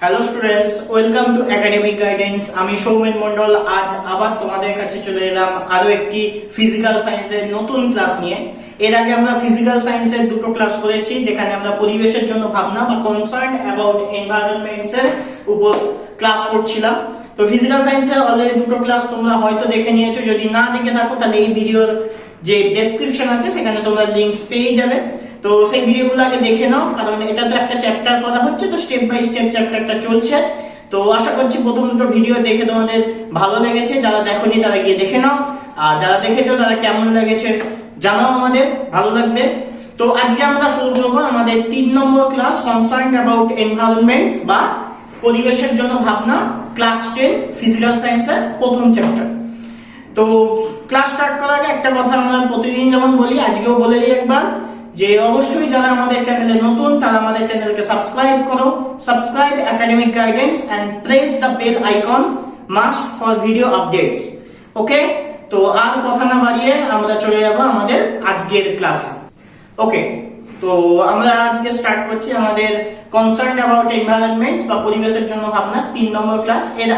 Hello students, welcome to academic guidance. আমি সৌমেন মন্ডল আজ আবার তোমাদের কাছে চলে এলাম আরো একটি ফিজিক্যাল সায়েন্সের নতুন ক্লাস নিয়ে। এর আগে আমরা ফিজিক্যাল সায়েন্সের দুটো ক্লাস করেছি, যেখানে আমরা পরিবেশের জন্য ভাবনা বা কনসার্ন অ্যাবাউট এনভায়রনমেন্টস এর উপর ক্লাস করছিলাম। তো ফিজিক্যাল সায়েন্সের অলরেডি দুটো ক্লাস তোমরা হয়তো দেখে নিয়েছো। যদি না দেখে থাকো তাহলে এই ভিডিওর যে ডেসক্রিপশন আছে সেখানে তোমরা লিংকস পেয়ে যাবে। তো সেই ভিডিওগুলো আগে দেখে নাও, কারণ এটা তো একটা চ্যাপ্টার করা হচ্ছে, তো স্টেপ বাই স্টেপ চ্যাপ্টারটা চলছে। তো আশা করছি প্রথম দুটো ভিডিও দেখে তোমাদের ভালো লেগেছে। যারা দেখোনি তারা গিয়ে দেখে নাও, আর যারা দেখেছো তারা কেমন লেগেছে জানাও, আমাদের ভালো লাগবে। তো আজকে আমরা শুরু করবো আমাদের 3 নম্বর ক্লাস, কনসার্ন অ্যাবাউট এনভায়রনমেন্টস বা পরিবেশের জন্য ভাবনা, ক্লাস 10 ফিজিক্যাল সায়েন্সের প্রথম চ্যাপ্টার। তো ক্লাস স্টার্ট করার আগে একটা কথা আমরা প্রতিদিন যেমন বলি, আজকেও বলে দিই একবার, যে অবশ্যই যারা আমাদের চ্যানেলে নতুন তারা আমাদের চ্যানেলকে সাবস্ক্রাইব করো। Subscribe academic guidance and press the bell icon must for video updates. Okay, তো আর কথা না বাড়িয়ে আমরা চলে যাব আমাদের আজকের ক্লাসে। ওকে, তো আমরা আজকে স্টার্ট করছি আমাদের কনসার্ন অ্যাবাউট এনভায়রনমেন্টস বা পরিবেশের জন্য ভাবনা 3 নম্বর ক্লাস। এর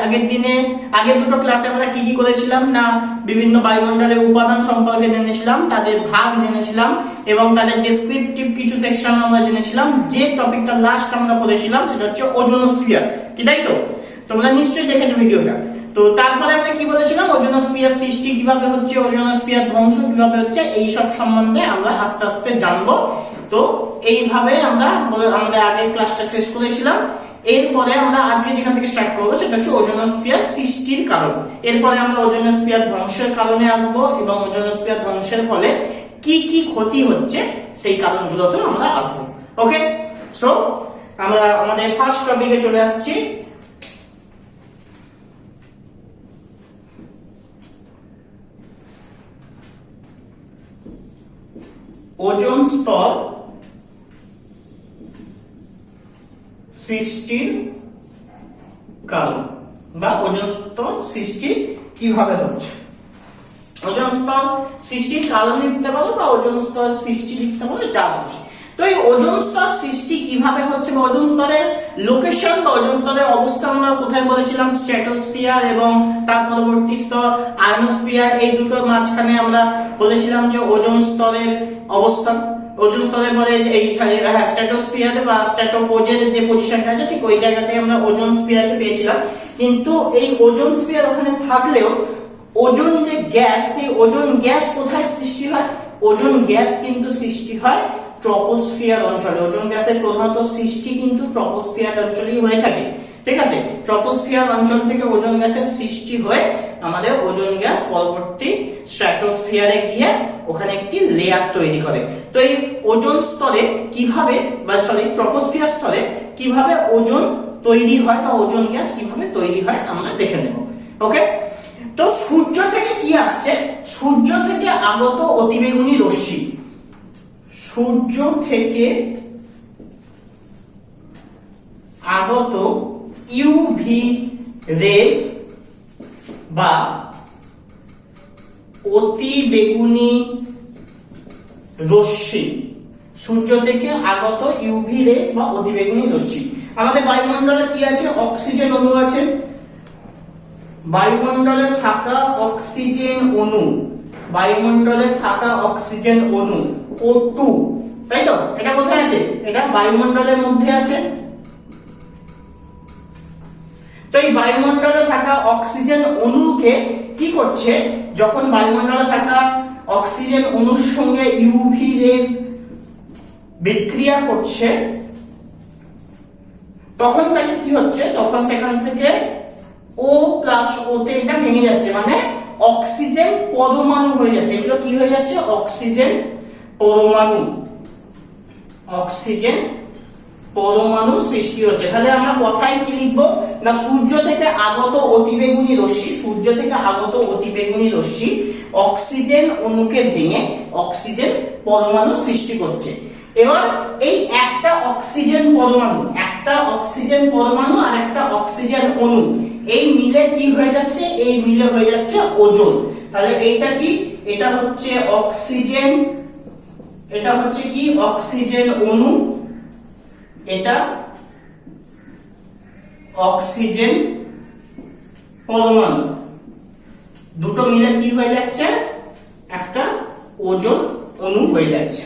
আগের দুটো ক্লাসে আমরা কি করেছিলাম না, বিভিন্ন বায়ুমণ্ডলের উপাদান সম্পর্কে জেনেছিলাম, তাদের ভাগ জেনেছিলাম এবং তাদের ডেসক্রিপটিভ কিছু সেকশন আমরা জেনেছিলাম। যে টপিকটা লাস্ট আমরা পড়েছিলাম সেটা হচ্ছে ওজোনোস্ফিয়ার, কি তাই তো? তোমরা নিশ্চয়ই দেখেছো ভিডিওটা। তো তারপরে আমরা কি বলেছিলাম, ওজোনোস্ফিয়ার সৃষ্টি কিভাবে হচ্ছে, ওজোনোস্ফিয়ার ধ্বংস কিভাবে হচ্ছে, এই সব সম্বন্ধে আমরা আস্তে আস্তে জানবো। তো এইভাবে আমরা আমাদের আগের ক্লাসটা শেষ করেছিলাম। এরপরে আমরা আজকে যেখান থেকে স্টার্ট করবো সেটা হচ্ছে ওজোনোস্ফিয়ার সৃষ্টির কারণ। এরপরে আমরা ওজোনোস্ফিয়ার ধ্বংসের কারণে আসবো এবং ওজোনোস্ফিয়ার ধ্বংসের ফলে কি কি ক্ষতি হচ্ছে সেই কারণগুলোতে আমরা আসবো। ওকে, সো আমরা আমাদের ফার্স্ট টপিকে চলে আসছি। ওজোন স্তর সৃষ্টির কারণ বা ওজোন স্তর সৃষ্টি কিভাবে হচ্ছে। ওজোন স্তর সৃষ্টির কারণ লিখতে পারো বা ওজোন স্তর সৃষ্টি লিখতে পারো, যা খুশি। তো এই ওজোন স্তর সৃষ্টি কিভাবে হচ্ছে বা ওজোন স্তরের লোকেশন বা ওজোন স্তরের অবস্থান আমরা কোথায় বলেছিলাম, স্ট্র্যাটোস্ফিয়ার এবং তার পরবর্তী স্তর আয়নোস্ফিয়ার, এই দুটোর মাঝখানে আমরা বলেছিলাম যে ওজোন স্তরের অবস্থান। ওজোন স্তরের পরে এই স্ট্র্যাটোস্ফিয়ার বা স্ট্র্যাটোপোজের যে পজিশনটা আছে ঠিক ওই জায়গাতে আমরা ওজোন স্ফিয়ারকে পেয়েছিলাম। কিন্তু এই ওজোন স্ফিয়ার ওখানে থাকলেও ওজোন যে গ্যাস, সেই ওজোন গ্যাস কোথায় সৃষ্টি হয়? ওজোন গ্যাস কিন্তু সৃষ্টি হয় ট্রপোস্ফিয়ার অঞ্চলে। ওজোন গ্যাসের প্রধানত সৃষ্টি কিন্তু ট্রপোস্ফিয়ার অঞ্চলেই হয়ে থাকে, ঠিক আছে? ট্রপোস্ফিয়ার অঞ্চল থেকে ওজোন গ্যাসের সৃষ্টি হয়ে আমাদের ওজোন গ্যাস পরবর্তী স্ট্র্যাটোস্ফিয়ারে গিয়ে ওখানে একটি লেয়ার তৈরি করে। তো এই ওজোন স্তরে কিভাবে বা ট্রপোস্ফিয়ার স্তরে কিভাবে ওজোন তৈরি হয় বা ওজোন গ্যাস কিভাবে তৈরি হয় আমরা দেখে নেব। ওকে, তো সূর্য থেকে কি আসছে? সূর্য থেকে আগত অতিবেগুনি রশ্মি, সূর্য থেকে আগত ইউভি রেজ বা অতিবেগুনি রশ্মি, সূর্য থেকে আগত ইউভি রেজ বা অতিবেগুনি রশ্মি। আমাদের বায়ুমণ্ডলে কি আছে? অক্সিজেন অণু আছে। বায়ুমণ্ডলে থাকা অক্সিজেন অণু, বায়ুমণ্ডলে থাকা অক্সিজেন অণু O2, তাই তো? এটা কোথায় আছে? এটা বায়ুমণ্ডলের মধ্যে আছে। তো এই বায়ুমণ্ডলে থাকা অক্সিজেন অণুকে কি করছে, যখন বায়ুমণ্ডলে থাকা অক্সিজেন অণুর সঙ্গে ইউভি রেস বিক্রিয়া করছে, তখন তাকে কি হচ্ছে, তখন সেখান থেকে O প্লাস O তে এটা ভেঙে যাচ্ছে, মানে অক্সিজেন পরমাণু হয়ে যাচ্ছে। এগুলো কি হয়ে যাচ্ছে? অক্সিজেন পরমাণু, অক্সিজেন পরমাণু সৃষ্টি হচ্ছে। তাহলে আমরা কথায় কি লিখবো না, সূর্য থেকে আগত অতিবেগুনি রশ্মি, সূর্য থেকে আগত অতিবেগুনি রশ্মি অক্সিজেন অণুকে ভেঙে অক্সিজেন পরমাণু সৃষ্টি করছে। এবার এই একটা অক্সিজেন পরমাণু আর একটা অক্সিজেন অণু, এই মিলে কি হয়ে যাচ্ছে? এই মিলে হয়ে যাচ্ছে ওজোন। তাহলে এইটা কি? এটা হচ্ছে অক্সিজেন, এটা হচ্ছে কি? অক্সিজেন অণু, এটা অক্সিজেন পরমাণু দুটো মিলে কি হয়ে যাচ্ছে, একটা ওজোন অণু হয়ে যাচ্ছে।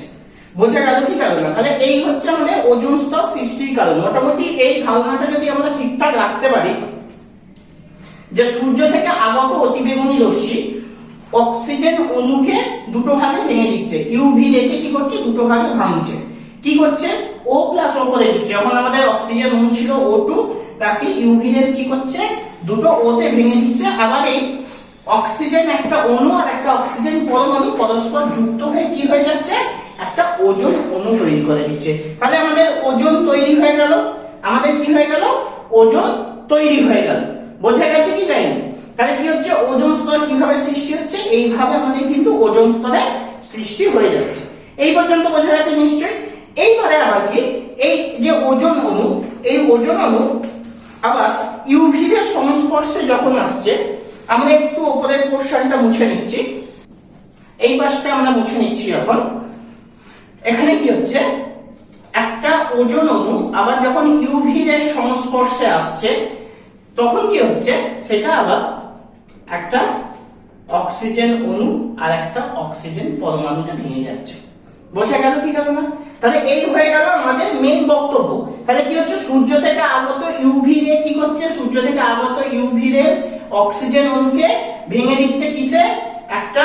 বোঝা গেল কি কারণ? তাহলে এই হচ্ছে আমাদের ওজোন স্তর সৃষ্টির কারণ। মোটামুটি এই ধারণাটা যদি আমরা ঠিকঠাক রাখতে পারি যে সূর্য থেকে আগত অতিবেগুনি রশ্মি অক্সিজেন অণুকে দুটো ভাগে ভেঙে দিচ্ছে, ইউভি রেখে কি করছে, দুটো ভাগে ভাঙছে। কি করছে, ও প্লাস ও করে দিচ্ছে। যখন আমাদের অক্সিজেন অণু ছিল O2, তাকে ইউভি রেস কি করছে, দুটো ওতে ভেঙে দিচ্ছে। আবার এই অক্সিজেন একটা অণু আর একটা অক্সিজেন পরমাণু পরস্পর যুক্ত হয়ে কি হয়ে যাচ্ছে, একটা ওজোন অণু তৈরি করে দিচ্ছে। তাহলে আমাদের ওজোন তৈরি হয়ে গেল, আমাদের কি হয়ে গেল, ওজোন তৈরি হয়ে গেল। বোঝা গেছে কি যায়নি? তাহলে কি হচ্ছে, ওজোন স্তর কিভাবে সৃষ্টি হচ্ছে, এইভাবে আমাদের কিন্তু ওজোন স্তরে সৃষ্টি হয়ে যাচ্ছে। এই পর্যন্ত বোঝা গেছে নিশ্চয়ই। এইবারে আবার কি, এই যে ওজোন অণু, এই ওজোন অণু আবার ইউভি এর সংস্পর্শে যখন আসছে, আমরা একটু উপরের পোরশনটা মুছে নিচ্ছি, এই পাশটা আমরা মুছে নিচ্ছি। এখন এখানে কি হচ্ছে, একটা ওজোন অণু আবার যখন ইউভি এর সংস্পর্শে আসছে তখন কি হচ্ছে, সেটা আবার একটা অক্সিজেন অণু আর একটা অক্সিজেন পরমাণুতে ভেঙে যাচ্ছে। বোঝা গেল কি গেল না? তাহলে এই হয়ে গেল আমাদের মেইন বক্তব্য। তাহলে কি হচ্ছে, সূর্য থেকে আগত ইউভি রে কি করছে, সূর্য থেকে আগত ইউভি রেস অক্সিজেন অণুকে ভেঙে দিচ্ছে কিসে, একটা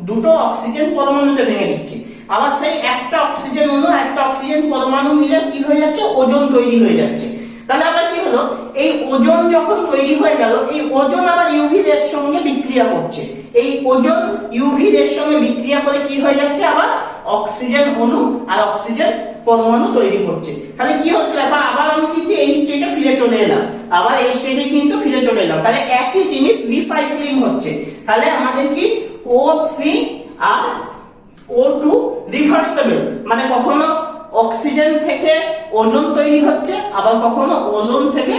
দুটো অক্সিজেন পরমাণুতে ভেঙে দিচ্ছে। আবার সেই একটা অক্সিজেন অণু আর একটা অক্সিজেন পরমাণু মিলে কি হয়ে যাচ্ছে, ওজোন তৈরি হয়ে যাচ্ছে। তাহলে আবার কি হলো, এই ওজোন যখন তৈরি হয়ে গেল, এই ওজোন আবার ইউভি রের সঙ্গে বিক্রিয়া করছে। এই ওজোন ইউভি রের সঙ্গে বিক্রিয়া করে কি হয়ে যাচ্ছে, আবার অক্সিজেন অণু আর অক্সিজেন পরমাণু তৈরি করছে। তাহলে কি হচ্ছে, আবার আমি কিন্তু এই স্টেটে ফিরে চলে এলাম, আবার এই স্টেটে কিন্তু ফিরে চলে এলাম। তাহলে একই জিনিস রিসাইক্লিং হচ্ছে। তাহলে আমাদের কি O3 আর O2 রিভার্সেবল, মানে কখনো অক্সিজেন থেকে ওজোন তৈরি হচ্ছে, আবার কখনো ওজোন থেকে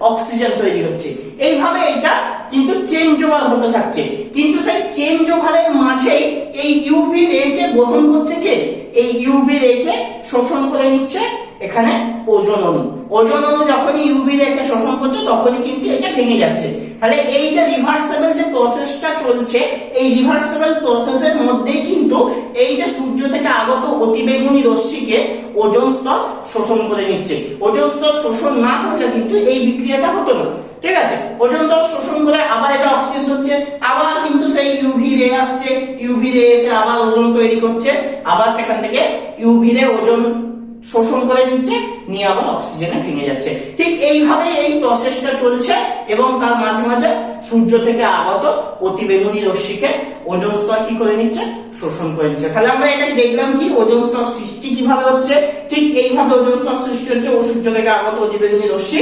অক্সিজেন তৈরি হচ্ছে। এইভাবে এটা কিন্তু চেঞ্জ ওভার হতে থাকছে। কিন্তু সেই চেঞ্জ ওভারের মাঝেই এই ইউভি রে কে গ্রহণ করছে কে, এই ইউভি রে কে শোষণ করে নিচ্ছে এখানে ওজোন অণু। ওজোন অণু যখনই ইউভি রে কে শোষণ করছে তখনই কিন্তু এটা ভেঙে যাচ্ছে। তাহলে এই যে রিভার্সেবল যে প্রসেসটা চলছে, এই রিভার্সেবল প্রসেসের মধ্যেই কিন্তু এই যে সূর্য থেকে আগত অতিবেগুনি রশ্মিকে ওজোন স্তর শোষণ করে নিচ্ছে। ওজোন স্তর শোষণ না করলে কিন্তু এই বিক্রিয়াটা হতো না। ঠিক আছে, ওজোন স্তর শোষণ করে আবার এটা অক্সিজেন হচ্ছে, আবার কিন্তু সেই ইউভি রে আসছে, ইউভি রে এসে আবার ওজোন তৈরি করছে, আবার সেখান থেকে ইউভি রে ওজোন শোষণ করে নিচ্ছে, নিয়ে আবার অক্সিজেনে ভেঙে যাচ্ছে। ঠিক এইভাবে এই প্রসেসটা চলছে এবং তার মাঝে মাঝে সূর্য থেকে আগত অতিবেগুনি রশ্মিকে ওজোন স্তর কি করে নিচ্ছে, শোষণ করে নিচ্ছে। তাহলে আমরা এটা দেখলাম কি, ওজোন স্তর সৃষ্টি কিভাবে হচ্ছে। ঠিক এইভাবে ওজোন স্তর সৃষ্টি হচ্ছে, ও সূর্য থেকে আগত অতিবেগুনি রশ্মি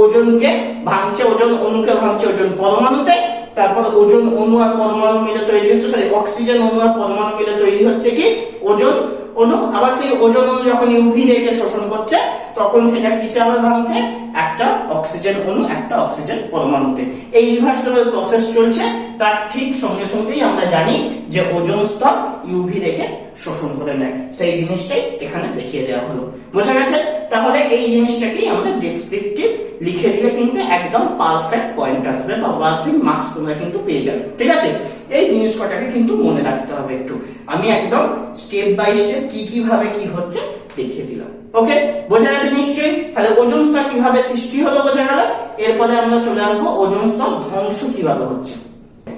ওজনকে ভাঙছে, ওজোন অণুকে ভাঙছে ওজোন পরমাণুতে, তারপর ওজোন অণু আর পরমাণু মিলে তৈরি হচ্ছে, সরি অক্সিজেন অণু আর পরমাণু মিলে তৈরি হচ্ছে কি ওজোন অণু। আবার সেই ওজোন অণু যখন ইউভি রেকে শোষণ করছে তখন সেটা কিসে আবার ভাঙছে, একটা অক্সিজেন অণু একটা অক্সিজেন পরমাণুতে। এই রিভার্সেবল প্রসেস চলছে। তার ঠিক সঙ্গে সঙ্গেই আমরা জানি যে ওজোন স্তর ইউভি রেকে শোষণ করে নেয়, সেই জিনিসটাই এখানে দেখিয়ে দেওয়া হলো। বোঝা গেছে? তাহলে এই জিনিসটাকেই আমাদের ডেসক্রিপটিভ লিখে দিলে কিন্তু একদম পারফেক্ট পয়েন্ট আসবে বা পারফেক্ট মার্কস তোমরা কিন্তু পেয়ে যাবে। ঠিক আছে, এই জিনিস কটাকে কিন্তু মনে রাখতে হবে একটু। আমি একদম স্টেপ বাই স্টেপ কি কিভাবে কি হচ্ছে দেখিয়ে দিলাম। ওকে, বোঝা গেছে নিশ্চয়ই? তাহলে ওজোন স্তর কিভাবে সৃষ্টি হলো বোঝা গেল। এরপরে আমরা চলে আসবো ওজোন স্তর ধ্বংস কিভাবে হচ্ছে।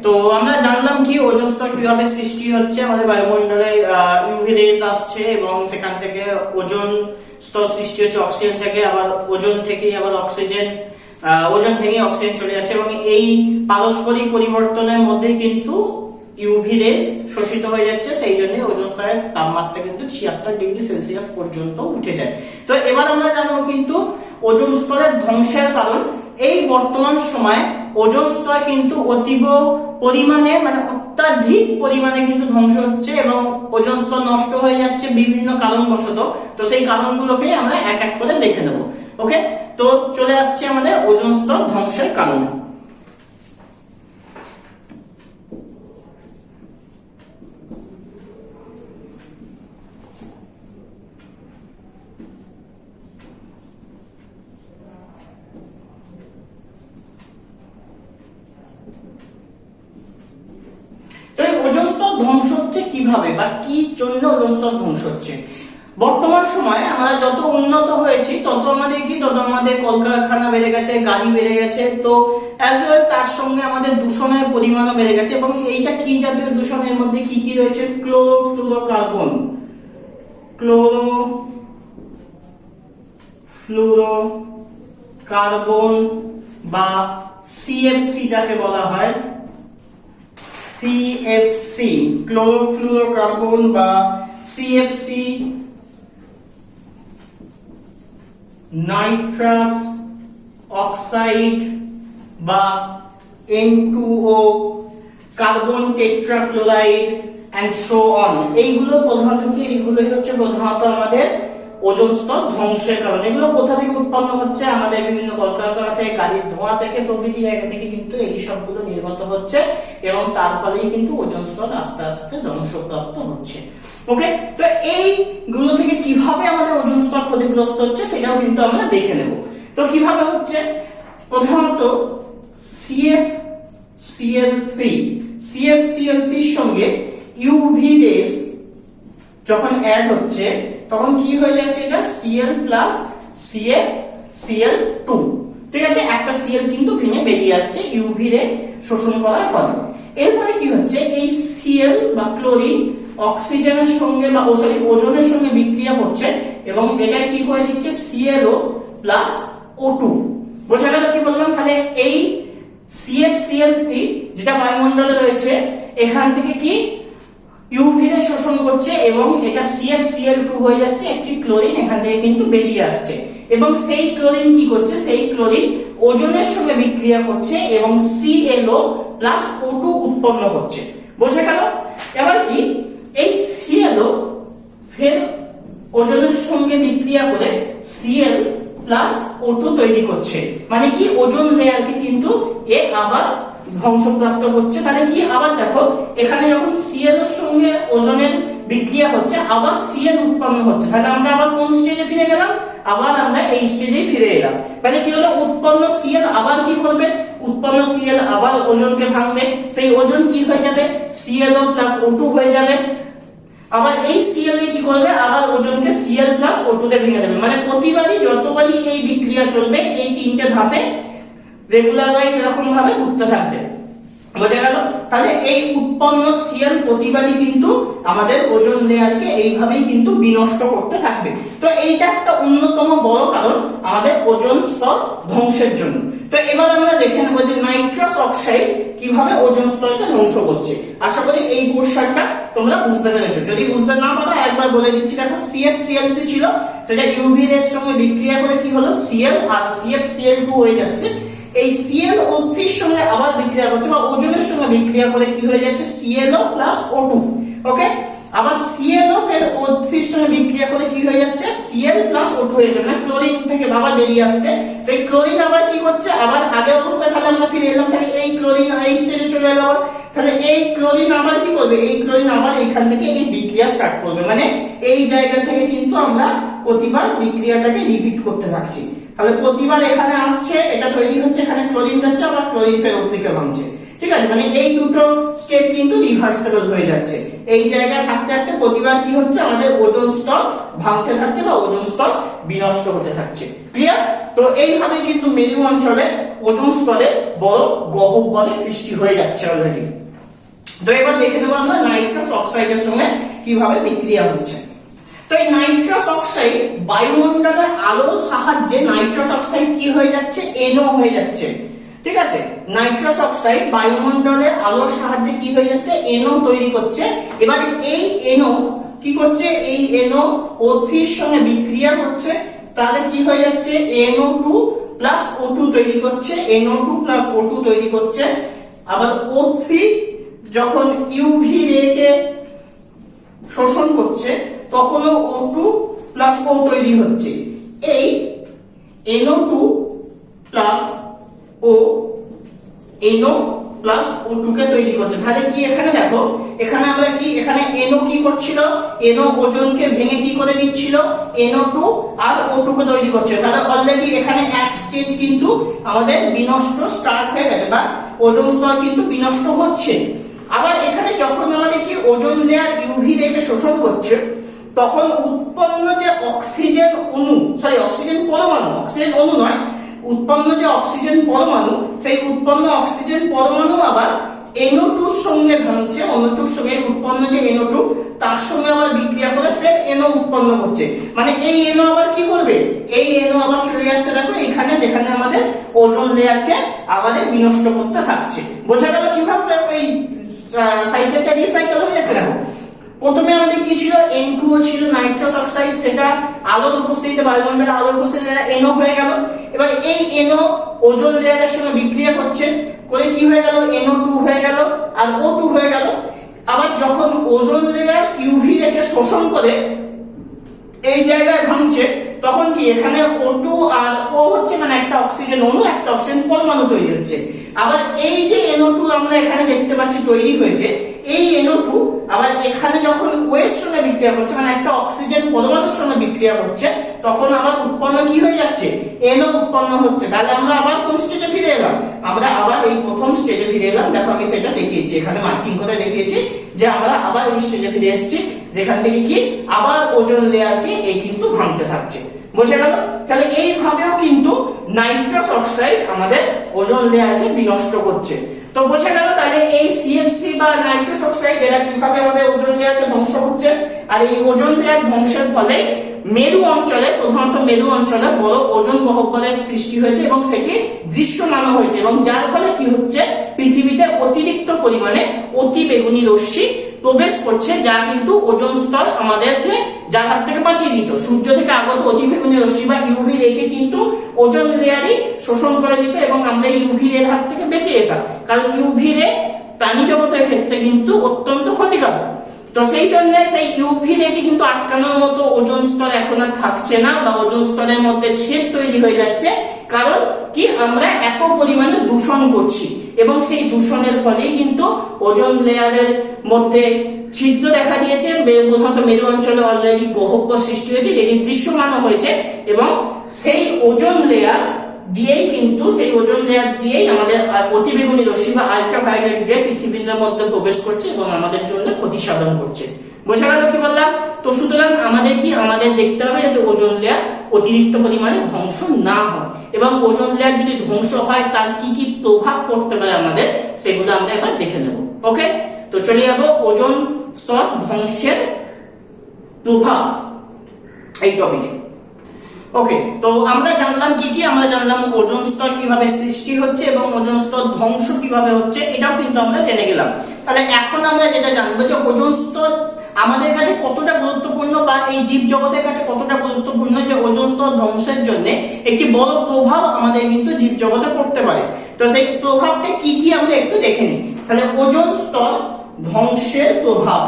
তো আমরা জানলাম কি ওজোন স্তর কিভাবে সৃষ্টি হচ্ছে, আমাদের বায়ুমণ্ডলে ইউভি রেস আসছে এবং সেখান থেকে ওজোন স্তর সৃষ্টি হচ্ছে অক্সিজেন থেকে, আবার ওজোন থেকে আবার অক্সিজেন, ওজোন ভেঙে অক্সিজেন চলে যাচ্ছে এবং এই পারস্পরিক পরিবর্তনের মধ্যে কিন্তু ইউভি রেস শোষিত হয়ে যাচ্ছে। সেই জন্য ওজোন স্তরের তাপমাত্রা কিন্তু 76 ডিগ্রি সেলসিয়াস পর্যন্ত উঠে যায়। তো এবার আমরা জানবো কিন্তু ওজোন স্তরের ধ্বংসের কারণ। এই বর্তমান সময়ে ওজোন স্তর কিন্তু অতীব পরিমাণে, মানে অত্যাধিক পরিমাণে কিন্তু ধ্বংস হচ্ছে এবং ওজোন স্তর নষ্ট হয়ে যাচ্ছে বিভিন্ন কারণবশত। তো সেই কারণগুলোকে আমরা এক এক করে দেখে নেব। ওকে, তো চলে আসছে আমাদের ওজোন স্তর ধ্বংসের কারণ। ধ্বংস হচ্ছে কিভাবে বা কি জন্য ওজোন স্তর ধ্বংস হচ্ছে। বর্তমান সময়ে আমরা যত উন্নত হয়েছি তত আমাদের কলকারখানা বেড়ে গেছে, গাড়ি বেড়ে গেছে, তো অ্যাজ ওয়েল তার সঙ্গে আমাদের দূষণের পরিমাণও বেড়ে গেছে। এবং এইটা কি জাতীয় দূষণের মধ্যে কি কি রয়েছে? ক্লোরোফ্লুরোকার্বন বা সিএফসি যাকে বলা হয়, সিএফসি, ক্লোরোফ্লুরোকার্বন বা সিএফসি, নাইট্রাস অক্সাইড বা N2O, carbon tetrachloride and so on. এইগুলো প্রধানত কি? এইগুলোই হচ্ছে প্রধানত আমাদের ওজোন স্তর ধ্বংসের কারণ। এগুলো কোথা থেকে উৎপন্ন হচ্ছে? আমাদের বিভিন্ন কলকারখানা থেকে, গাড়ির ধোঁয়া থেকে, প্রভৃতি জায়গা থেকে কিন্তু এই সবগুলো নির্গত হচ্ছে এবং তার ফলেই কিন্তু ওজোন স্তর আস্তে আস্তে ধ্বংসপ্রাপ্ত হচ্ছে। ওকে, তো এইগুলো থেকে কিভাবে আমাদের ওজোন স্তর ক্ষতিগ্রস্ত হচ্ছে সেটাও কিন্তু আমরা দেখে নেব। তো কিভাবে হচ্ছে? প্রথমত CFCl3 এর সঙ্গে ইউভি রেজ যখন অ্যাড হচ্ছে তখন কি হয়ে যাচ্ছে? এটা Cl প্লাস CaCl2, ঠিক আছে? একটা Cl কিন্তু ভেঙে বেরিয়ে আসছে ইউভি রে শোষণ করার ফলে। এরপরে কি হচ্ছে? এই Cl বা ক্লোরিন অক্সিজেনের সঙ্গে বা ওজোনের সঙ্গে বিক্রিয়া করছে এবং এটা কি করে দিচ্ছে? ClO plus O2। বোঝা গেল কি বললাম? তাহলে এই CFCl3 যেটা বায়ুমণ্ডলে রয়েছে এখান থেকে কি ইউভি রে শোষণ করছে এবং এটা CFCl2 হয়ে যাচ্ছে, একটি ক্লোরিন এখান থেকে কিন্তু বেরিয়ে আসছে এবং সেই ক্লোরিন কি করছে? সেই ক্লোরিন ওজোনের সঙ্গে বিক্রিয়া করছে এবং ClO প্লাস O2 উৎপন্ন করছে। বোঝা গেল? এবার কি এই ClO ফের ওজোনের সঙ্গে বিক্রিয়া করে Cl প্লাস O2 তৈরি করছে, মানে কি ওজোন লেয়ারকে কিন্তু এ আবার ধ্বংসপ্রাপ্ত করছে। তাহলে কি? আবার দেখো এখানে যখন Cl এর সঙ্গে ওজোনের বিক্রিয়া হচ্ছে আবার Cl উৎপন্ন হচ্ছে, তাহলে আমরা আবার কোন স্টেজে ফিরে গেলাম? আবার আমরা এই স্টেজে ফিরে এলাম। মানে কি হলো? উৎপন্ন Cl আবার কি করবে? উৎপন্ন Cl আবার ওজোনকে ভাঙবে, সেই ওজোন কি হয়ে যাবে? ClO প্লাস O2 হয়ে যাবে। আবার এই Cl এ কি করবে? আবার ওজনকে Cl প্লাস O2 তে ভেঙে দেবে। মানে প্রতিবারই যতবারই এই বিক্রিয়া চলবে এই তিনটে ধাপে রেগুলার ওয়াইজ এরকম ভাবে ঘুরতে থাকবে। বোঝা গেল? তাহলে এই উৎপন্ন Cl প্রতিবারই কিন্তু আমাদের ওজোন লেয়ারকে এইভাবেই কিন্তু বিনষ্ট করতে থাকবে। তো এইটা একটা অন্যতম বড় কারণ আমাদের ওজোন স্তর ধ্বংসের জন্য। তো এবার আমরা দেখে নেব যে নাইট্রাস অক্সাইড কিভাবে ওজোন স্তরকে ধ্বংস করছে। আশা করি এই পোরশনটা তোমরা বুঝতে পেরেছো। যদি বুঝতে না পারো একবার বলে দিচ্ছি। দেখো CFCl3 ছিল, সেটা ইউভি রের সঙ্গে বিক্রিয়া করে কি হলো? Cl আর CFCl2 হয়ে যাচ্ছে। এই ClO3 এর সঙ্গে আবার বিক্রিয়া করছে বা ওজোনের সঙ্গে বিক্রিয়া করে কি হয়ে যাচ্ছে? ClO plus O2। ওকে, আবার ClO এর O3 এর সঙ্গে বিক্রিয়া করে কি হয়ে যাচ্ছে? Cl প্লাস O2 হয়ে যাচ্ছে, মানে ক্লোরিন থেকে আবার বেরিয়ে আসছে। সেই ক্লোরিন আবার কি করছে? আবার আগের অবস্থায় তাহলে আমরা ফিরে এলাম। তাহলে এই ক্লোরিন এই স্টেজে চলে এলো আবার। তাহলে এই ক্লোরিন আবার কি করবে? এই ক্লোরিন আবার এখান থেকে এই বিক্রিয়া স্টার্ট করবে, মানে এই জায়গা থেকে কিন্তু আমরা প্রতিবার বিক্রিয়াটাকে রিপিট করতে থাকছি। তাহলে প্রতিবার এখানে আসছে, এটা তৈরি হচ্ছে, এখানে ক্লোরিন যাচ্ছে, আবার ক্লোরিন ফের O3 কে ভাঙছে। ঠিক আছে, মানে এই দুটো স্টেপ কিন্তু রিভার্সেবল হয়ে যাচ্ছে। এই জায়গায় থাকতে থাকতে প্রতিবার কি হচ্ছে? আমাদের ওজোন স্তর ভাঙতে থাকছে বা ওজোন স্তর বিনষ্ট হতে থাকছে। ক্লিয়ার? তো এইভাবে কিন্তু মেরু অঞ্চলে ওজোন স্তরে বড় গহ্বরের সৃষ্টি হয়ে যাচ্ছে অলরেডি। তো এবার দেখে নেব আমরা নাইট্রাস অক্সাইডের সঙ্গে কিভাবে বিক্রিয়া হচ্ছে। তো এই নাইট্রাস অক্সাইড বায়ুমণ্ডলে আলোর সাহায্যে নাইট্রাস অক্সাইড কি হয়ে যাচ্ছে? NO হয়ে যাচ্ছে। ঠিক আছে, নাইট্রাস অক্সাইড বায়ুমণ্ডলে আলোর সাহায্যে কি হয়ে যাচ্ছে? NO তৈরি করছে। এবারে এই NO কি করছে? এই NO O3 এর সঙ্গে বিক্রিয়া করছে, তাহলে কি হয়ে যাচ্ছে? NO2 প্লাস O2 তৈরি করছে, NO2 প্লাস O2 তৈরি করছে। আবার O3 যখন ইউভি রে কে শোষণ করছে তখনও O2 প্লাস O তৈরি হচ্ছে। এই NO2 plus O NO plus O2 কে তৈরি করছে। তাহলে কি এখানে দেখো, এখানে আমরা কি এখানে NO কি করছিল? NO ওজনকে ভেঙে কি করে নিচ্ছিল? NO2 আর O2 কে তৈরি করছে। তাহলে অলরেডি এখানে এক স্টেজ কিন্তু আমাদের বিনষ্ট স্টার্ট হয়ে গেছে বা ওজোন স্তর কিন্তু বিনষ্ট হচ্ছে। আবার এখানে যখন আমাদের কি ওজোন লেয়ার ইউভি রেকে শোষণ করছে, তখন উৎপন্ন যে অক্সিজেন অণু, সরি অক্সিজেন পরমাণু, অক্সিজেন অণু নয়, উৎপন্ন যে অক্সিজেন পরমাণু, সেই উৎপন্ন অক্সিজেন পরমাণু আবার NO2 এর সঙ্গে ভাঙছে, অণুটির সঙ্গে উৎপন্ন যে NO2 তার সঙ্গে আবার বিক্রিয়া করে ফের NO উৎপন্ন হচ্ছে। মানে এই NO আবার কি করবে, এই NO আবার চলে যাচ্ছে দেখো এখানে, যেখানে আমাদের ওজোন লেয়ারকে আমাদের বিনষ্ট করতে থাকছে। বোঝা গেল কিভাবে এই সাইকেলটা রিসাইকেল হয়ে যাচ্ছে? দেখো প্রথমে আমাদের কি ছিল, N2O ছিল নাইট্রাস অক্সাইড, সেটা আলোর উপস্থিতিতে, বায়ুমণ্ডলে আলোর উপস্থিতিতে NO হয়ে গেল। এবার এই NO ওজোন লেয়ারের সঙ্গে বিক্রিয়া করছে, করে কি হয়ে গেল, NO2 হয়ে গেল আর O2 হয়ে গেল। আবার যখন ওজোন লেয়ার ইউভি রেখে শোষণ করে এই জায়গায় ভাঙছে, তখন কি এখানে O2 আর O হচ্ছে মানে একটা অক্সিজেন অণু, একটা অক্সিজেন পরমাণু তৈরি হচ্ছে। আবার এই যে NO2 আমরা এখানে দেখতে পাচ্ছি তৈরি হয়েছে, এই NO2 আবার এখানে যখন O এর সঙ্গে বিক্রিয়া করছে, মানে একটা অক্সিজেন পরমাণুর সঙ্গে বিক্রিয়া করছে, তখন আবার উৎপন্ন কি হয়ে যাচ্ছে, NO উৎপন্ন হচ্ছে। তাহলে আমরা আবার কোন স্টেজে ফিরে এলাম, আমরা আবার এই প্রথম স্টেজে ফিরে এলাম। দেখো আমি সেটা দেখিয়েছি, এখানে মার্কিং করে দেখিয়েছি যে আমরা আবার এই স্টেজে ফিরে এসেছি, যেখান থেকে কি আবার ওজোন লেয়ারকে এই কিন্তু ভাঙতে থাকছে। বোঝা গেল? তাহলে এইভাবেও কিন্তু নাইট্রাস অক্সাইড আমাদের ওজোন লেয়ারকে বিনষ্ট করছে। তো বোঝা গেল তাহলে এই CFC বা নাইট্রাস অক্সাইড এরা কিভাবে আমাদের ওজোন লেয়ারকে ধ্বংস করছে। আর এই ওজোন লেয়ার ধ্বংসের ফলে মেরু অঞ্চলে, প্রধানত মেরু অঞ্চলে বড় ওজোন গহ্বরের সৃষ্টি হয়েছে এবং সেটি দৃশ্যমান হয়েছে, এবং যার ফলে কি হচ্ছে, পৃথিবীতে অতিরিক্ত পরিমাণে অতি বেগুনি রশ্মি প্রবেশ করছে, যা কিন্তু ওজোন স্তর আমাদেরকে যার হাত থেকে বাঁচিয়ে দিত। সূর্য থেকে আগত অতি বেগুনি রশ্মি বা ইউভি রেকে কিন্তু ওজোন লেয়ারই শোষণ করে দিত এবং আমরা ইউভি রের হাত থেকে বেঁচে যেতাম, কারণ ইউভি রে প্রাণী জগতের ক্ষেত্রে কিন্তু অত্যন্ত ক্ষতিকারক। তো সেই জন্য সেই ইউভি রেকে কিন্তু আটকানোর মতো ওজোন স্তর এখন আর থাকছে না, বা ওজোন স্তরের মধ্যে ছেদ তৈরি হয়ে যাচ্ছে, কারণ কি আমরা এত পরিমাণে দূষণ করছি, এবং সেই দূষণের ফলেই কিন্তু ওজোন লেয়ারের মধ্যে ছিদ্র দেখা দিয়েছে। প্রধানত মেরু অঞ্চলে অলরেডি গহ্বর সৃষ্টি হয়েছে, যেটি দৃশ্যমান হয়েছে, এবং সেই ওজোন লেয়ার দিয়েই কিন্তু, সেই ওজোন লেয়ার দিয়েই আমাদের অতিবেগুনি রশ্মি বা আল্ট্রাভায়োলেট রে পৃথিবীর মধ্যে প্রবেশ করছে এবং আমাদের জন্য ক্ষতি সাধন করছে। বোঝা গেল কি বললাম? তো সুতরাং আমাদের কি, আমাদের দেখতে হবে যাতে ওজোন লেয়ার অতিরিক্ত পরিমাণে ধ্বংস না হয়, এবং ওজোন লেয়ার যদি ধ্বংস হয় তার কি কি প্রভাব পড়তে পারে আমাদের, সেগুলো আমরা এবার দেখে নেব। ওকে, তো চলে যাব ওজোন স্তর ধ্বংসের প্রভাব এই টপিকে। ওকে, তো আমরা জানলাম কি কি, আমরা জানলাম ওজোন স্তর কিভাবে সৃষ্টি হচ্ছে এবং ওজোন স্তর ধ্বংস কিভাবে হচ্ছে, এটাও কিন্তু আমরা জেনে গেলাম। তাহলে এখন আমরা যেটা জানবো যে ওজোন স্তর আমাদের কাছে কতটা গুরুত্বপূর্ণ, বা এই জীব জগতের কাছে কতটা গুরুত্বপূর্ণ, যে ওজোন স্তর ধ্বংসের জন্য একটি বড় প্রভাব আমাদের কিন্তু জীব জগতে পড়তে পারে। তো সেই প্রভাবটা কি কি আমরা একটু দেখে নিই। তাহলে ওজোন স্তর ধ্বংসের প্রভাব,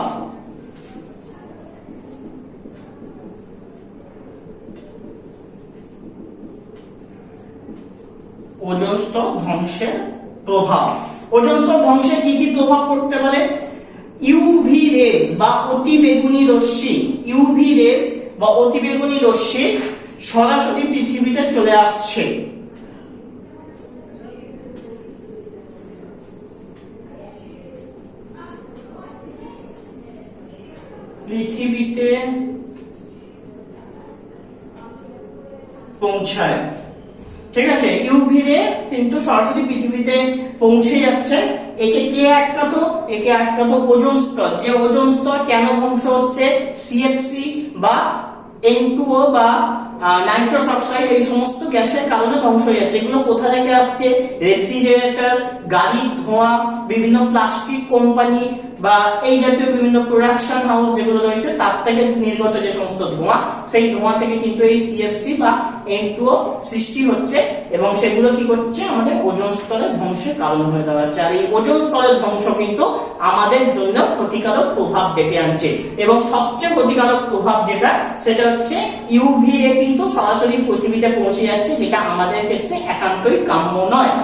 ওজোন স্তর ধ্বংসের প্রভাব। ওজোন স্তর ধ্বংসে কি কি প্রভাব পড়তে পারে? ইউভি রেস বা অতিবেগুনি রশ্মি, ইউভি রেস বা অতিবেগুনি রশ্মি সরাসরি পৃথিবীতে চলে আসছে। পৃথিবীতে পৌঁছায়, ঠিক আছে? ইউভি রে কিন্তু সরাসরি পৃথিবীতে পৌঁছে যাচ্ছে। একে কে আটকাতো? একে আটকাতো ওজোন স্তর। যে ওজোন স্তর কেন ধ্বংস হচ্ছে? সিএফসি বা N2O বা নাইট্রাস অক্সাইড, এই সমস্ত গ্যাসের কারণে ধ্বংস হয়ে যাচ্ছে। এগুলো কোথা থেকে আসছে? রেফ্রিজারেটর, গাড়ির ধোঁয়া, বিভিন্ন প্লাস্টিক কোম্পানি বা এই জাতীয় বিভিন্ন প্রোডাকশন হাউস যেগুলো রয়েছে, তার থেকে নির্গত যে সমস্ত ধোঁয়া, সেই ধোঁয়া থেকে কিন্তু এই সিএফসি বা N2O সৃষ্টি হচ্ছে, এবং সেগুলো কি করছে? আমাদের ওজোন স্তরের ধ্বংসের কারণ হয়ে দাঁড়াচ্ছে। আর এই ওজোন স্তরের ধ্বংস কিন্তু আমাদের জন্য ক্ষতিকারক প্রভাব ডেকে আনছে, এবং সবচেয়ে ক্ষতিকারক প্রভাব যেটা, সেটা হচ্ছে ইউভি রে কিন্তু সরাসরি পৃথিবীতে পৌঁছে যাচ্ছে, যেটা আমাদের ক্ষেত্রে একান্তই কাম্য নয়।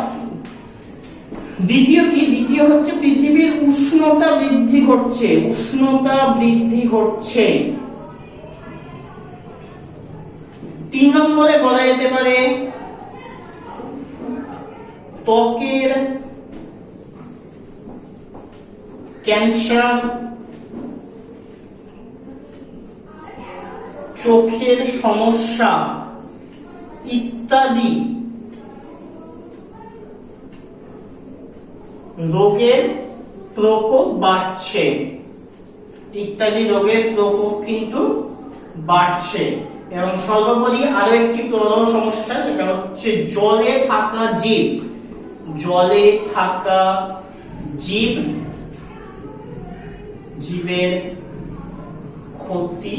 দ্বিতীয় কি? দ্বিতীয় হচ্ছে পৃথিবীর উষ্ণতা বৃদ্ধি করছে, উষ্ণতা বৃদ্ধি করছে। 3 নম্বরে বলা যেতে পারে ত্বকের ক্যান্সার, চোখের সমস্যা ইত্যাদি রোগের প্রকোপ বাড়ছে, ইত্যাদি রোগের প্রকোপ কিন্তু বাড়ছে। এবং সর্বোপরি আরো একটি বড় সমস্যা, যেটা হচ্ছে জলে থাকা জীব, জলে থাকা জীবের ক্ষতি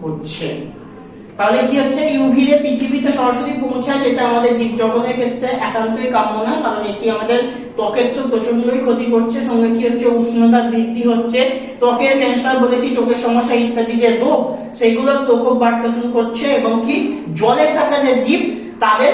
হচ্ছে। তাহলে কি হচ্ছে, ইউভি রে পৃথিবীতে সরাসরি পৌঁছায়, যেটা আমাদের জীবজগতের ক্ষেত্রে একান্তই কাম্য না, কারণ এটি আমাদের ত্বকের তো প্রচন্ডই ক্ষতি করছে। সঙ্গে কি হচ্ছে, উষ্ণতা বৃদ্ধি হচ্ছে, ত্বকের ক্যান্সার বলেছি, চোখের সমস্যা ইত্যাদি যে রোগ সেগুলোর প্রকোপ বাড়তে শুরু করছে। এবং কি জলে থাকা যে জীব তাদের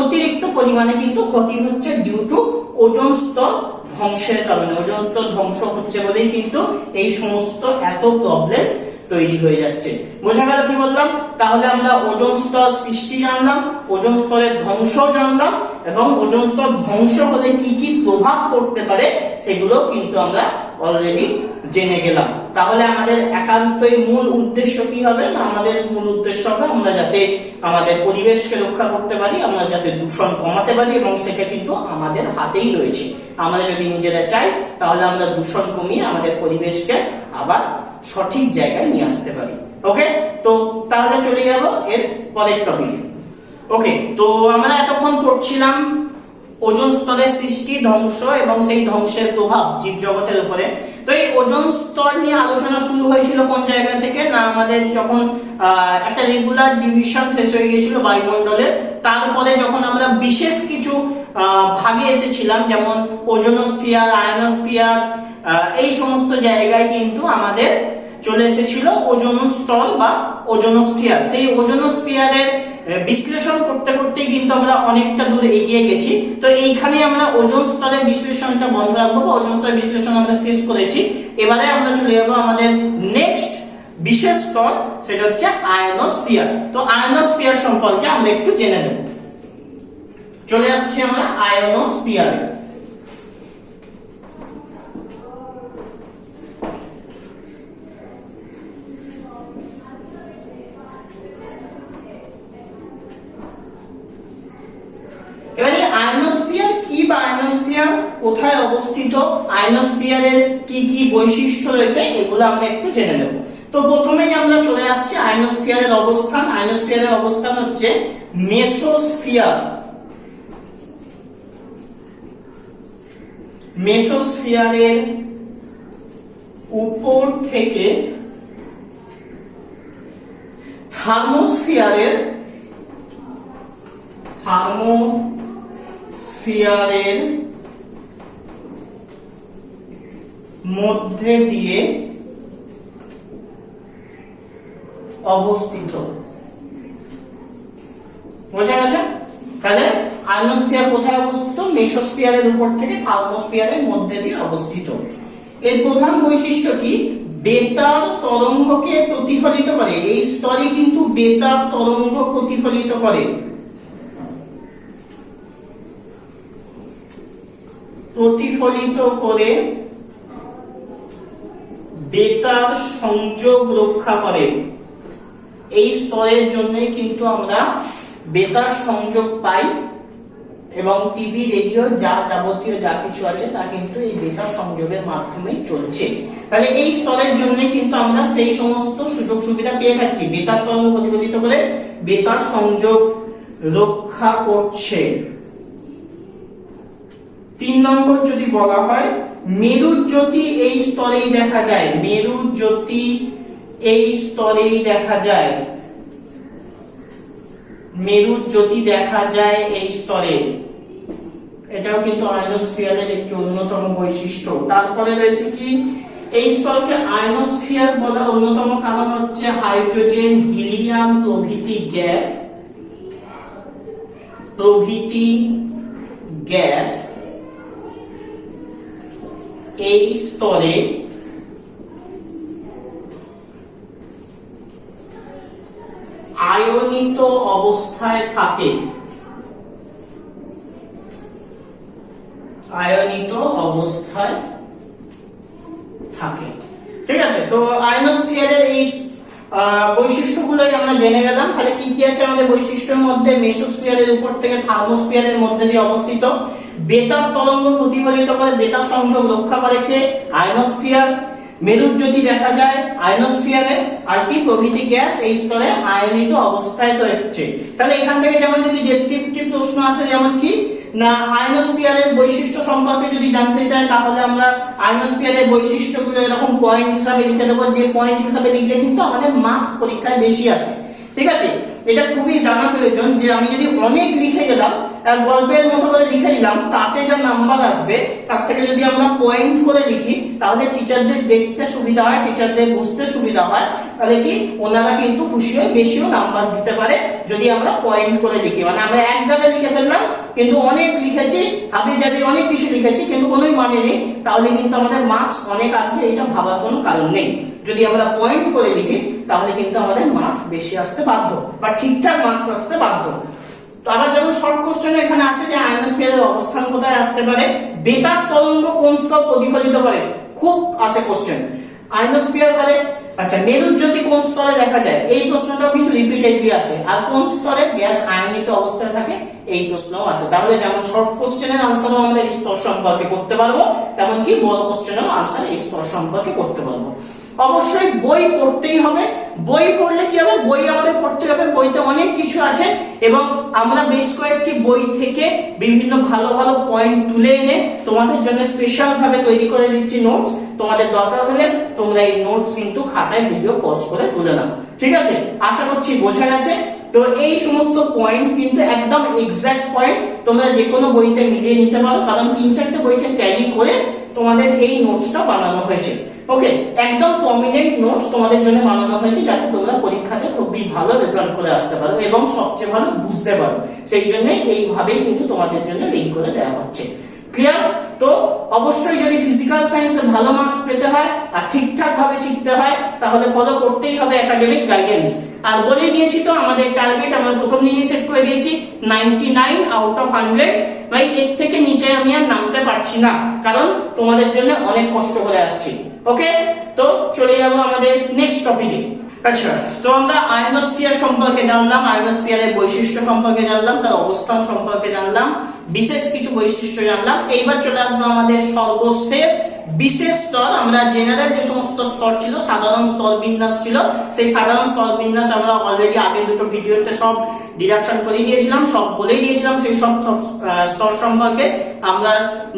অতিরিক্ত পরিমাণে কিন্তু ক্ষতি হচ্ছে ডিউ টু ওজোন স্তর ধ্বংসের কারণে। ওজোন স্তর ধ্বংস হচ্ছে বলেই কিন্তু এই সমস্ত এত প্রবলেম তৈরি হয়ে যাচ্ছে। বোঝা গেল কি বললাম? তাহলে আমরা ওজোন স্তর সৃষ্টি জানলাম, ওজোন স্তরের ধ্বংস জানলাম, এবং ওজোন স্তর ধ্বংস হলে কি কি প্রভাব পড়তে পারে সেগুলো কিন্তু আমরা অলরেডি জেনে গেলাম। তাহলে আমাদের একান্তই মূল উদ্দেশ্য কি হবে না, আমাদের মূল উদ্দেশ্য হবে আমরা যাতে আমাদের পরিবেশকে রক্ষা করতে পারি, আমরা যাতে দূষণ কমাতে পারি, এবং সেটা কিন্তু আমাদের হাতেই রয়েছে। আমরা যদি নিজেরা চাই তাহলে আমরা দূষণ কমিয়ে আমাদের পরিবেশকে আবার সঠিক জায়গায় নিয়ে আসতে পারি। ওকে, তো তাহলে চলে যাব এর পরের টপিকে। ওকে, তো আমরা এতক্ষণ পড়ছিলাম ওজোন স্তরের সৃষ্টি, ধ্বংস এবং সেই ধ্বংসের প্রভাব জীবজগতের উপরে। তো এই ওজোন স্তর নিয়ে আলোচনা শুরু হয়েছিল কোন জায়গা থেকে না, আমাদের যখন একটা রেগুলার ডিভিশন শেষ হয়ে গিয়েছিল বায়ুমণ্ডলের, তারপরে যখন আমরা বিশেষ কিছু ভাগে এসেছিলাম, যেমন ওজোনোস্ফিয়ার, আয়নোস্ফিয়ার, এই সমস্ত জায়গায় কিন্তু আমাদের চলে এসেছিল ওজোন স্তর বা ওজোনোস্ফিয়ার। সেই ওজোনোস্ফিয়ারের বিশ্লেষণ করতে করতেই কিন্তু আমরা অনেকটা দূর এগিয়ে গেছি। তো এইখানে আমরা ওজোন স্তরের বিশ্লেষণটা বন্ধ রাখবো, বা ওজোন স্তরের বিশ্লেষণ আমরা শেষ করেছি। এবারে আমরা চলে যাবো আমাদের নেক্সট বিশেষ স্তর, সেটা হচ্ছে আয়নোস্ফিয়ার। তো আয়নোস্ফিয়ার সম্পর্কে আমরা একটু জেনে নেব। চলে আসছি আমরা আয়নোস্ফিয়ারে। আয়নোস্ফিয়ার কি বা আয়নোস্ফিয়ার কোথায় অবস্থিত, আয়নোস্ফিয়ারের কি কি বৈশিষ্ট্য রয়েছে, এগুলো আমরা একটু জেনে নেব। তো প্রথমেই আমরা চলে আসছি আয়নোস্ফিয়ারের অবস্থান। আয়নোস্ফিয়ারের অবস্থান হচ্ছে মেসোস্ফিয়ার। মেসোস্ফিয়ারের উপর থেকে থার্মোস্ফিয়ারের মধ্যে দিয়ে অবস্থিত। বোঝা গেছে? তাহলে আয়নোস্ফিয়ার কোথায় অবস্থিত? মেসোস্ফিয়ারের উপর থেকে থার্মোস্ফিয়ারের মধ্যে দিয়ে অবস্থিত। এর প্রধান বৈশিষ্ট্য কি? বেতার তরঙ্গকে প্রতিফলিত করে। এই স্তরে কিন্তু বেতার তরঙ্গ প্রতিফলিত করে। বেতার সংযোগ রক্ষা করে। এই স্তরের জন্যই কিন্তু আমরা বেতার সংযোগ পাই, এবং টিভি, রেডিও যা যাবতীয় যা কিছু আছে তা কিন্তু এই বেতার সংযোগের মাধ্যমেই চলছে। তাহলে এই স্তরের জন্যই কিন্তু আমরা সেই সমস্ত সুযোগ সুবিধা পেয়ে থাকছি। বেতার তরঙ্গ প্রতিফলিত করে বেতার সংযোগ রক্ষা করছে। 3 নম্বর যদি বলা হয়, মেরুজ্যোতি এই স্তরেই দেখা যায়। মেরুজ্যোতি এই স্তরেই দেখা যায়। মেরুজ্যোতি দেখা যায় এই স্তরে। এটাও কিন্তু আয়নোস্ফিয়ারের একটি অন্যতম বৈশিষ্ট্য। তারপরে রয়েছে কি, এই স্তরকে আয়নোস্ফিয়ার বলার অন্যতম কারণ হচ্ছে হাইড্রোজেন, হিলিয়াম প্রভৃতি গ্যাস এই স্তরে আয়নিত অবস্থায় থাকে। আয়নিত অবস্থায় থাকে। ঠিক আছে, তো আয়নোস্ফিয়ারের এই বৈশিষ্ট্যগুলোই আমরা জেনে গেলাম। তাহলে কি কি আছে আমাদের বৈশিষ্ট্যের মধ্যে? মেসোস্ফিয়ারের উপর থেকে থার্মোস্ফিয়ারের মধ্যে দিয়ে অবস্থিত, বেতার তরঙ্গ প্রতিফলিত করে বেতার সংযোগ রক্ষা করে কে? আয়নোস্ফিয়ার। মেরুর যদি দেখা যায় আয়নোস্ফিয়ারে, আর কি প্রভৃতি গ্যাস এই স্তরে আয়নিত অবস্থায় রয়েছে। তাহলে এখান থেকে যেমন যদি ডেসক্রিপটিভ প্রশ্ন আসে, যেমন কি না আয়নোস্ফিয়ারের বৈশিষ্ট্য সম্পর্কে যদি জানতে চাই, তাহলে আমরা আয়নোস্ফিয়ারের বৈশিষ্ট্যগুলো এরকম পয়েন্ট হিসাবে লিখে দেবো, যে পয়েন্ট হিসাবে লিখলে কিন্তু আমাদের মার্কস পরীক্ষায় বেশি আসে। ঠিক আছে, এটা খুবই জানা প্রয়োজন যে আমি যদি অনেক লিখে গেলাম, গল্পের মতো করে লিখে দিলাম, তাতে যা নাম্বার আসবে তার থেকে যদি আমরা পয়েন্ট করে লিখি তাহলে টিচারদের দেখতে সুবিধা হয়, টিচারদের বুঝতে সুবিধা হয়। তাহলে কি ওনারা কিন্তু খুশি হয়ে বেশিও নাম্বার দিতে পারে যদি আমরা পয়েন্ট করে লিখি। মানে আমরা এক জায়গায় লিখে ফেললাম কিন্তু অনেক লিখেছি, হাবি জাবি অনেক কিছু লিখেছি কিন্তু কোনো মানে নেই, তাহলে কিন্তু আমাদের মার্কস অনেক আসবে, এটা ভাবার কোনো কারণ নেই। যদি আমরা পয়েন্ট করে লিখি তাহলে কিন্তু আমাদের মার্কস বেশি আসতে বাধ্য, বা ঠিকঠাক মার্কস আসতে বাধ্য। তো আবার যেমন শর্ট কোশ্চেনে এখানে আসে যে আয়নোস্ফিয়ারের অবস্থান কোথায় আসতে পারে, বেতার তরঙ্গ কোন স্তর প্রতিফলিত করে, খুব আসে কোশ্চেন। আয়নোস্ফিয়ার বলে আচ্ছা মেরুর যদি কোন স্তরে দেখা যায়, এই প্রশ্নটাও কিন্তু রিপিটেডলি আসে। আর কোন স্তরে গ্যাস আয়নিত অবস্থায় থাকে, এই প্রশ্নও আসে। তাহলে যেমন শর্ট কোশ্চেনের আনসারও আমরা এই স্তর সম্পর্কে করতে পারবো, তেমন কি বড় কোশ্চেনেরও আনসার এই স্তর সম্পর্কে করতে পারবো। অবশ্যই বই পড়তেই হবে। বই পড়লে কি হবে, বই আমাদের পড়তে হবে, বইতে অনেক কিছু আছে এবং আমরা বেশ কয়েকটি বই থেকে বিভিন্ন ভালো ভালো পয়েন্ট তুলে এনে তোমাদের জন্য স্পেশাল ভাবে তৈরি করে দিচ্ছি নোটস। তোমাদের দরকার হলে তোমরা এই নোটস কিন্তু খাতায় ভিডিও পজ করে তুলে নাও। ঠিক আছে, আশা করছি বোঝা গেছে। তো এই সমস্ত পয়েন্টস কিন্তু একদম এক্সাক্ট পয়েন্ট, তোমরা যে কোনো বইতে মিলিয়ে নিতে পারো, কারণ 3-4টে বইকে ট্যালি করে তোমাদের এই নোটসটা বানানো হয়েছে। ওকে, একদম প্রমিনেন্ট নোটস তোমাদের জন্য বানানো হয়েছে যাতে তোমরা পরীক্ষাতে খুবই ভালো রেজাল্ট করে আসতে পারো এবং সবচেয়ে ভালো বুঝতে পারো। সেই জন্য এইভাবেই কিন্তু তোমাদের জন্য লিঙ্ক করে দেওয়া হচ্ছে। ক্লিয়ার? তো অবশ্যই যদি ফিজিক্যাল সায়েন্সে ভালো মার্কস পেতে হয় আর ঠিকঠাক ভাবে শিখতে হয় তাহলে ফলো করতেই হবে একাডেমিক গাইডেন্স। আর বলে দিয়েছি তো আমাদের টার্গেট আমরা প্রথম দিনই সেট করে দিয়েছি 99 আউট অফ 100। ভাই এর থেকে নিচে আমি আর নামতে পারছি না, কারণ তোমাদের জন্য অনেক কষ্ট করে আসছি। ওকে, তো চলে যাব আমাদের নেক্সট টপিকে। আচ্ছা, তো আমরা আয়নোস্ফিয়ার সম্পর্কে জানলাম, আয়নোস্ফিয়ারের বৈশিষ্ট্য সম্পর্কে জানলাম, তার অবস্থান সম্পর্কে জানলাম, বিশেষ কিছু বৈশিষ্ট্য জানলাম। এইবার চলে আসবো আমাদের সর্বশেষ বিশেষ স্তর। আমরা জেনারেল যে সমস্ত স্তর ছিল, সাধারণ স্তর বিন্যাস ছিল, সেই সাধারণ স্তর বিন্যাস আমরা অলরেডি আগে দুটো ভিডিওতে সব ডিডাকশন করে দিয়েছিলাম, সব বলেই দিয়েছিলাম। সেই সব স্তর সম্পর্কে আমরা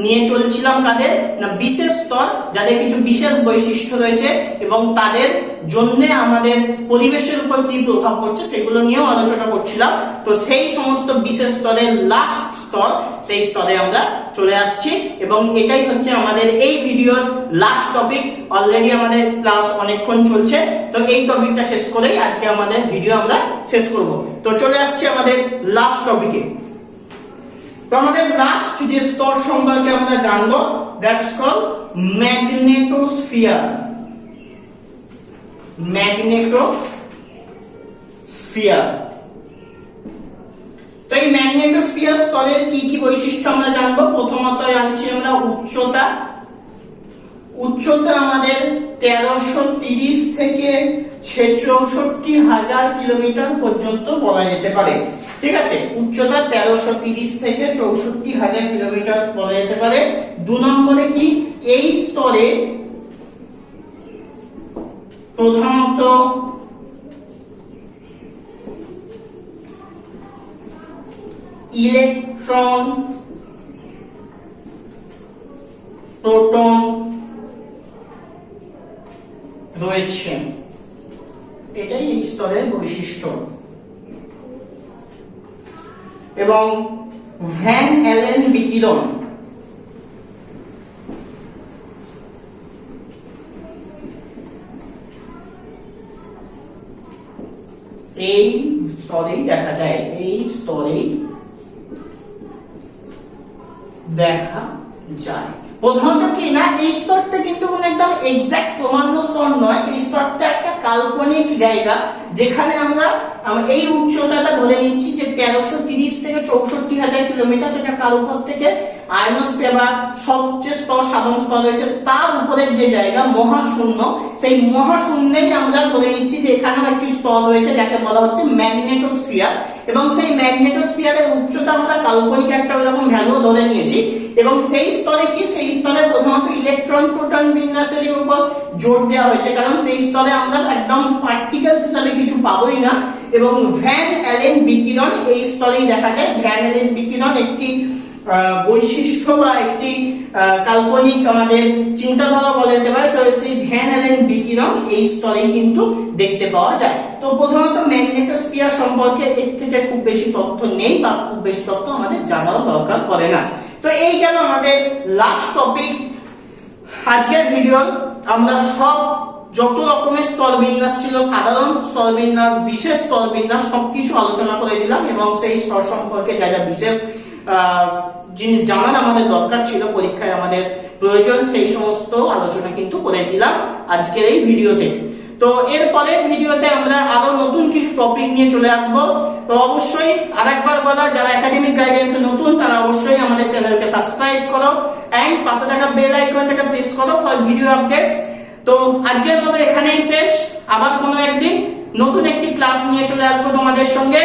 নিয়ে চলছিলাম কাদের না বিশেষ স্তর, যাদের কিছু বিশেষ বৈশিষ্ট্য রয়েছে এবং তাদের জন্য আমাদের পরিবেশের উপর কি প্রভাব পড়ছে সেগুলো নিয়েও আলোচনা করছিলাম। তো সেই সমস্ত বিশেষ স্তরের লাস্ট স্তর, সেই স্তরে আমরা চলে আসছি এবং এটাই হচ্ছে আমাদের এই ভিডিওর লাস্ট টপিক। অলরেডি আমাদের ক্লাস অনেকক্ষণ চলছে, তো এই টপিকটা শেষ করেই আজকে আমাদের ভিডিও আমরা শেষ করব। তো চলে আসছি আমাদের লাস্ট টপিকে। তো আমাদের লাস্ট যে স্তর সম্পর্কে আমরা জানবো, দ্যাটস কল্ড ম্যাগনেটোস্ফিয়ার। ম্যাগনেটোস্ফিয়ার। তো এই ম্যাগনেটোস্ফিয়ার স্তরের কি কি বৈশিষ্ট্য আমরা জানবো। প্রথমত জানছি আমরা উচ্চতা। উচ্চতা আমাদের 1330 থেকে 64,000 কিলোমিটার পর্যন্ত বলা যেতে পারে। ঠিক আছে, উচ্চতা 1330 থেকে 64,000 কিলোমিটার বলা যেতে পারে। 2 নম্বরে কি, এই স্তরে প্রধানত ইলেকট্রন, প্রোটন রয়েছে, এটাই এই স্তরের বৈশিষ্ট্য। এবং ভ্যান অ্যালেন বিকিরণ, এই স্তরেই দেখা যায়, এই স্তরেই দেখা যায়। প্রধানত কি না, এই স্তরটা কিন্তু কোনো একদম এক্সাক্ট প্রমাণ্য স্তর নয়, এই স্তরটা একটা কাল্পনিক জায়গা যেখানে আমরা এই উচ্চতাটা ধরে নিচ্ছি যে 1330 থেকে 64,000 কিলোমিটার, সেটা কার উপর থেকে, আয়নোস্ফিয়ার বা সবচেয়ে সাধারণ স্তর রয়েছে তার উপরের যে জায়গা মহাশূন্য, সেই মহাশূন্যেই আমরা ধরে নিচ্ছি যে এখানেও একটি স্তর রয়েছে যাকে বলা হচ্ছে ম্যাগনেটোস্ফিয়ার, এবং সেই ম্যাগনেটোস্ফিয়ারের উচ্চতা আমরা কাল্পনিক একটা ওইরকম ভ্যালু ধরে নিয়েছি, এবং সেই স্তরে কি, সেই স্তরে প্রথমত ইলেকট্রন প্রোটন বিন্যাসের উপর জোর দেওয়া হয়েছে, কারণ সেই স্তরে আমরা একদম পার্টিকেলস হিসাবে কিছু পাবোই না, এবং ভ্যান অ্যালেন বিকিরণ এই স্তরেই দেখা যায়। ভ্যান অ্যালেন বিকিরণ একটি বৈশিষ্ট্য বা একটি কাল্পনিক আমাদের চিন্তাধারা বলা যেতে পারে, সেই ভ্যান অ্যালেন বিকিরণ এই স্তরেই কিন্তু দেখতে পাওয়া যায়। তো প্রথমত ম্যাগনেটোস্ফিয়ার সম্পর্কে এর থেকে খুব বেশি তথ্য নেই বা খুব বেশি তথ্য আমাদের জানারও দরকার পড়ে না। তো এই গেল আমাদের লাস্ট টপিক আজকের ভিডিও। আমরা সব যত রকমের স্তর বিন্যাস ছিল, সাধারণ স্তর বিন্যাস, বিশেষ স্তর বিন্যাস, সবকিছু আলোচনা করে দিলাম, এবং সেই স্তর সম্পর্কে যা যা বিশেষ জিনিস জানার আমাদের দরকার ছিল, পরীক্ষায় আমাদের প্রয়োজন, সেই সমস্ত আলোচনা কিন্তু করে দিলাম আজকের এই ভিডিওতে। তো এর পরের ভিডিওতে আমরা আরো নতুন কিছু টপিক নিয়ে চলে আসব। তো অবশ্যই আরেকবার বলা, যারা একাডেমিক গাইডেন্সে নতুন তারা অবশ্যই আমাদের চ্যানেলকে সাবস্ক্রাইব করো এন্ড পাশে থাকা বেল আইকনটাকে প্রেস করো ফর ভিডিও আপডেটস। তো আজকের মতো এখানেই শেষ, আবার কোনো একদিন নতুন একটি ক্লাস নিয়ে চলে আসবো তোমাদের সঙ্গে।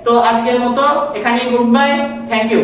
তো আজকের মতো এখানেই গুড বাই, থ্যাংক ইউ।